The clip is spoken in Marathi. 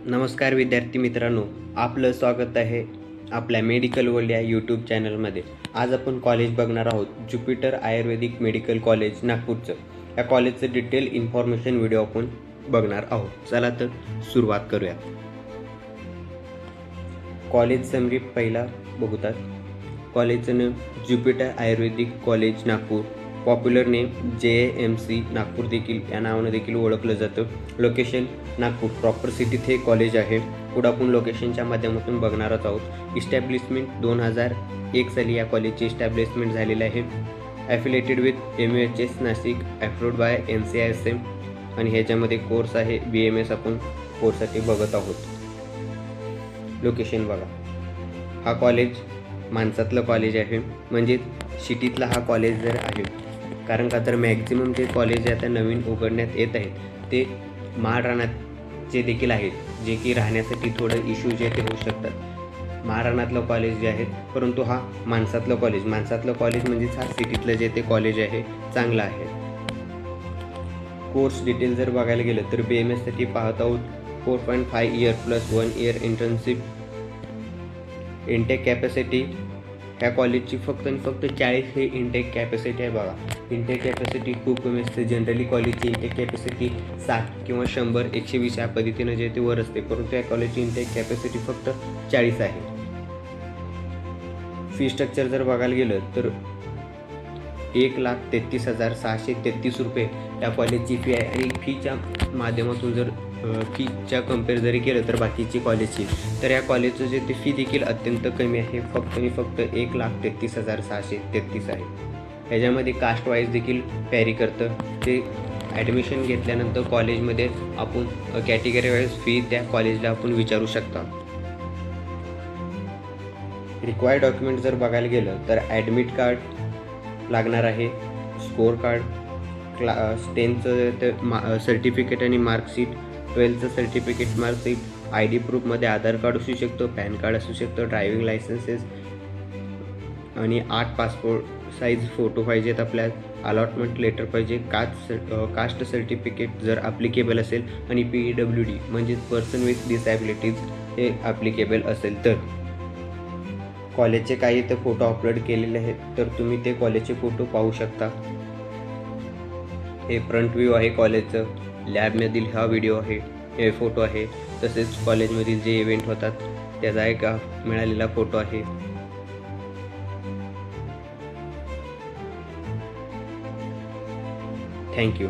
नमस्कार विद्यार्थी मित्रांनो, आपलं स्वागत आहे आपल्या मेडिकल वर्ल्ड या यूट्यूब चॅनलमध्ये. आज आपण कॉलेज बघणार आहोत, ज्युपिटर आयुर्वेदिक मेडिकल कॉलेज नागपूरचं. या कॉलेजचं डिटेल इन्फॉर्मेशन व्हिडिओ आपण बघणार आहोत. चला तर सुरुवात करूया. कॉलेज समरी पहिला बघूतात. कॉलेजचं नाव Jupiter Ayurvedic college Nagpur, popular name JAMC Nagpur देखील या नावानं देखील ओळखलं जातं. लोकेशन नागपूर प्रॉपर सिटीत हे कॉलेज आहे. पुढं आपण लोकेशनच्या माध्यमातून बघणारच आहोत. इस्टॅब्लिशमेंट 2001 साली या कॉलेजची इस्टॅब्लिशमेंट झालेली आहे. ॲफिलेटेड with MUHS Nashik, approved by NCISM आणि ह्याच्यामध्ये कोर्स आहे BMS. आपण कोर्ससाठी बघत आहोत. लोकेशन बघा, हा कॉलेज माणसातलं कॉलेज आहे, म्हणजे सिटीतला हा कॉलेज जर आहे. कारण का तर मॅक्झिमम जे कॉलेज आता नवीन उघडण्यात येत आहेत ते महाराणाचे देखील आहेत, जे की राहण्यासाठी थोडं इश्यू जे ते होऊ शकतात. महाराणातलं कॉलेज जे आहेत, परंतु हा माणसातलं कॉलेज म्हणजेच हा सिटीतलं जे ते कॉलेज आहे चांगलं आहे. कोर्स डिटेल जर बघायला गेलं तर BMSसाठी पाहत आहोत 4.5 year plus 1 year internship. Intake capacity ह्या कॉलेजची फक्त 40 हे इंटेक कॅपॅसिटी आहे. बघा, इंटेक कॅपॅसिटी खूप कमी असते. जनरली कॉलेजची इंटेक कॅपॅसिटी 60 किंवा 100, 120 या पद्धतीनं जे ते वर असते, परंतु या कॉलेजची इंटेक कॅपॅसिटी फक्त 40 आहे. फी स्ट्रक्चर जर बघायला गेलं तर 1,33,633 रुपये या कॉलेजची फी आहे. आणि फीच्या माध्यमातून जर फीच्या कम्पेअर जरी केलं तर बाकीची कॉलेजची, तर या कॉलेजचं जे ते फी देखील अत्यंत कमी आहे. फक्त आणि फक्त 1,33,633 आहे. ह्याच्यामध्ये कास्ट वाईज देखील पॅरी करतं. ते ॲडमिशन घेतल्यानंतर कॉलेजमध्ये आपण कॅटेगरी वाईज फी त्या कॉलेजला आपण विचारू शकता. रिक्वायर्ड डॉक्युमेंट जर बघायला गेलं तर ॲडमिट कार्ड लागणार आहे, स्कोअर कार्ड, 10चं सर्टिफिकेट आणि मार्कशीट, 12चं सर्टिफिकेट मार्कशीट, ID प्रूफमध्ये आधार कार्ड असू शकतो, पॅन कार्ड असू शकतो, ड्रायव्हिंग लायसन्सेस आणि 8 पासपोर्ट साईज फोटो पाहिजेत आपल्याला. अलॉटमेंट लेटर पाहिजे, कास्ट सर्टिफिकेट जर ॲप्लिकेबल असेल, आणि PWD म्हणजेच पर्सन विथ डिसॅबिलिटीज हे ॲप्लिकेबल असेल तर. कॉलेजचे काही इथं फोटो अपलोड केलेले आहेत, तर तुम्ही ते कॉलेजचे फोटो पाहू शकता. हे फ्रंट व्ह्यू आहे कॉलेजचं. लॅबमधील हा व्हिडिओ आहे, हे फोटो आहे. तसेच कॉलेजमधील जे इव्हेंट होतात त्याचा एक मिळालेला फोटो आहे. थँक्यू.